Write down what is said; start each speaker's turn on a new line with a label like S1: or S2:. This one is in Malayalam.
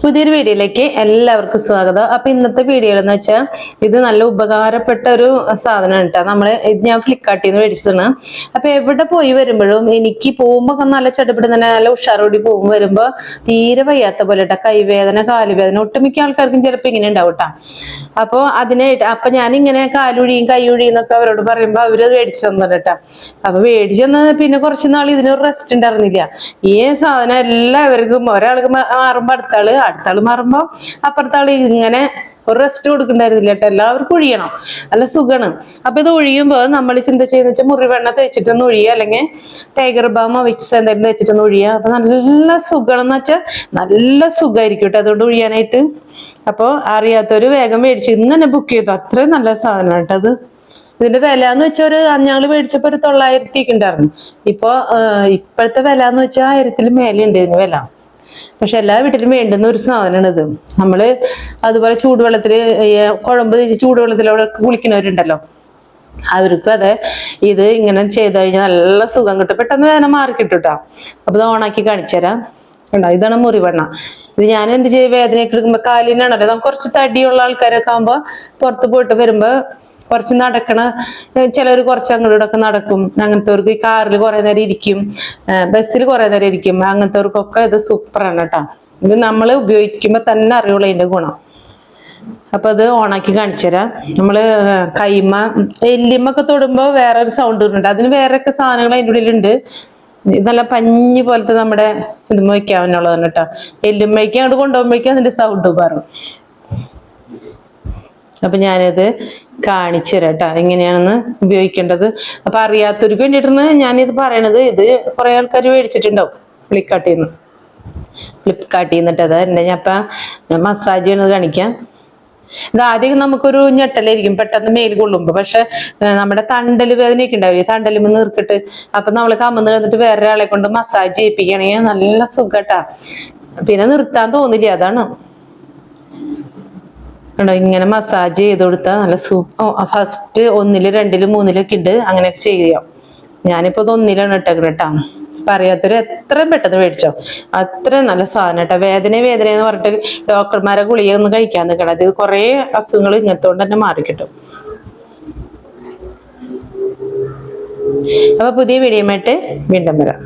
S1: പുതിയൊരു വീഡിയോയിലേക്ക് എല്ലാവർക്കും സ്വാഗതം. അപ്പൊ ഇന്നത്തെ വീഡിയോ എന്ന് വെച്ചാൽ ഇത് നല്ല ഉപകാരപ്പെട്ട ഒരു സാധനമാണ് കേട്ടോ. ഇത് ഞാൻ ഫ്ലിപ്കാർട്ടിൽ നിന്ന് മേടിച്ചതാണ്. അപ്പൊ എവിടെ പോയി വരുമ്പോഴും എനിക്ക് പോകുമ്പോ നല്ല ചടുപിടി തന്നെ നല്ല ഉഷാറോടി വരുമ്പോ തീരെ വയ്യാത്ത പോലെ കേട്ടോ, കൈവേദന കാലുവേദന ഒട്ടുമിക്ക ആൾക്കാർക്കും ചിലപ്പോ ഇങ്ങനെ ഉണ്ടാവും കേട്ടോ. അപ്പൊ ഞാനിങ്ങനെ കാലുഴിയും കൈയൊഴിയും എന്നൊക്കെ അവരോട് പറയുമ്പോ അവര് മേടിച്ചു തന്നെ കേട്ടോ. അപ്പൊ മേടിച്ചു തന്ന പിന്നെ കുറച്ച് നാൾ ഇതിനൊരു റെസ്റ്റ് ഉണ്ടായിരുന്നില്ല. ഈ സാധനം എല്ലാവർക്കും ഒരാൾക്ക് മാറുമ്പോ അടുത്താള് മാറുമ്പോ അപ്പുറത്താള് ഇങ്ങനെ ഒരു റെസ്റ്റ് കൊടുക്കണ്ടായിരുന്നില്ല കേട്ടോ. എല്ലാവർക്കും ഒഴിയണം, നല്ല സുഖമാണ്. അപ്പൊ ഇത് ഒഴിയുമ്പോ നമ്മൾ ചിന്ത ചെയ്യുന്ന വെച്ചാൽ മുറിവെണ്ണ തേച്ചിട്ടൊന്ന് ഒഴിയുക, അല്ലെങ്കിൽ ടൈഗർ ബാമോ വിക്സ് എന്തെങ്കിലും തേച്ചിട്ടൊന്ന് ഒഴിയുക. അപ്പൊ നല്ല സുഖം എന്ന് വെച്ചാൽ നല്ല സുഖമായിരിക്കും കേട്ടോ അതുകൊണ്ട് ഒഴിയാനായിട്ട്. അപ്പൊ അറിയാത്തവര് വേഗം മേടിച്ചു ഇന്ന് തന്നെ ബുക്ക് ചെയ്തു. അത്രയും നല്ല സാധനം കേട്ടോ അത്. ഇതിന്റെ വില എന്ന് വെച്ചാൽ ഞങ്ങള് മേടിച്ചപ്പോ ഒരു 900 ഉണ്ടായിരുന്നു. ഇപ്പോഴത്തെ വില എന്ന് വെച്ചാൽ 1000 മേലെ ഉണ്ട് ഇതിന് വില. പക്ഷെ എല്ലാ വീട്ടിലും വേണ്ടുന്ന ഒരു സാധനമാണ് ഇത്. നമ്മള് അതുപോലെ ചൂടുവെള്ളത്തില് കുഴമ്പ് തേച്ച് ചൂടുവെള്ളത്തിലൂടെ കുളിക്കുന്നവരുണ്ടല്ലോ, അവർക്കും അതെ. ഇത് ഇങ്ങനെ ചെയ്ത് കഴിഞ്ഞാൽ നല്ല സുഖം കിട്ടും, പെട്ടെന്ന് വേദന മാറി കിട്ടും കേട്ടോ. അപ്പൊ ഇത് ഓണാക്കി കാണിച്ചു തരാം. കണ്ടോ, ഇതാണ് മുറിവെണ്ണ. ഇത് ഞാൻ എന്ത് ചെയ്യും, വേദനയൊക്കെ എടുക്കുമ്പോ കാലിനാണല്ലോ, നമുക്ക് കുറച്ച് തടിയുള്ള ആൾക്കാരൊക്കെ ആകുമ്പോ പുറത്ത് പോയിട്ട് വരുമ്പോ കുറച്ച് ചിലർ കുറച്ച് അങ്ങോട്ടൊക്കെ നടക്കും. അങ്ങനത്തെവർക്ക് ഈ കാറിൽ കുറെ നേരം ഇരിക്കും, ബസ്സിൽ കുറെ നേരം ഇരിക്കും. അങ്ങനത്തെവർക്കൊക്കെ ഇത് സൂപ്പറാണ് കേട്ടോ. ഇത് നമ്മൾ ഉപയോഗിക്കുമ്പോ തന്നെ അറിയുള്ളൂ അതിന്റെ ഗുണം. അപ്പൊ അത് ഓണാക്കി കാണിച്ചു തരാം. നമ്മള് കൈമ എല്ലിമൊക്കെ തൊടുമ്പോ വേറൊരു സൗണ്ട് വരുന്നുണ്ട്. അതിന് വേറെയൊക്കെ സാധനങ്ങൾ അതിൻ്റെ ഉള്ളിലുണ്ട്. നല്ല പഞ്ഞി പോലത്തെ നമ്മുടെ ഇത് വയ്ക്കാവുന്നുള്ളതാണ് കേട്ടോ. എല്ലുമ്മയ്ക്ക് അങ്ങോട്ട് കൊണ്ടുപോകുമ്പോഴേക്കും അതിന്റെ സൗണ്ട് മാറും. അപ്പൊ ഞാനിത് കാണിച്ചു തരാം കേട്ടോ എങ്ങനെയാണെന്ന് ഉപയോഗിക്കേണ്ടത്. അപ്പൊ അറിയാത്തവർക്ക് വേണ്ടിയിട്ടാണ് ഞാനിത് പറയണത്. ഇത് കുറെ ആൾക്കാർ മേടിച്ചിട്ടുണ്ടാവും ഫ്ലിപ്കാർട്ടിൽ നിന്നിട്ട്. അത് തന്നെ ഞാൻ മസാജ് ചെയ്യണത് കാണിക്കാം. ഇത് ആദ്യം നമുക്കൊരു ഞെട്ടലായിരിക്കും പെട്ടെന്ന് മേൽ കൊള്ളുമ്പോ. പക്ഷെ നമ്മുടെ തണ്ടല് വേദനയൊക്കെ ഉണ്ടാവില്ലേ, തണ്ടലുമ്പോ നീർക്കിട്ട്, അപ്പൊ നമ്മള് കമന്ന് കിടന്നിട്ട് വേറൊരാളെ കൊണ്ട് മസാജ് ചെയ്യിപ്പിക്കുകയാണെങ്കിൽ നല്ല സുഖട്ടാ. പിന്നെ നിർത്താൻ തോന്നില്ല, അതാണ്. കണ്ടോ, ഇങ്ങനെ മസാജ് ചെയ്ത് കൊടുത്താൽ നല്ല ഫസ്റ്റ് 1, 2, 3 ഉണ്ട്. അങ്ങനെയൊക്കെ ചെയ്യാം. ഞാനിപ്പോ ഇത് 1 ഇട്ടേക്കണം കേട്ടാ. പറയാത്തൊരു എത്രയും പെട്ടെന്ന് മേടിച്ചോ, അത്രയും നല്ല സാധനം കേട്ടോ. വേദന എന്ന് പറഞ്ഞിട്ട് ഡോക്ടർമാരെ ഗുളിക ഒന്നും കഴിക്കാൻ നിൽക്കണം. ഇത് കുറെ അസുഖങ്ങൾ ഇങ്ങനത്തെ കൊണ്ട് തന്നെ മാറിക്കിട്ടും. അപ്പൊ പുതിയ വീഡിയോയുമായിട്ട് വീണ്ടും വരാം.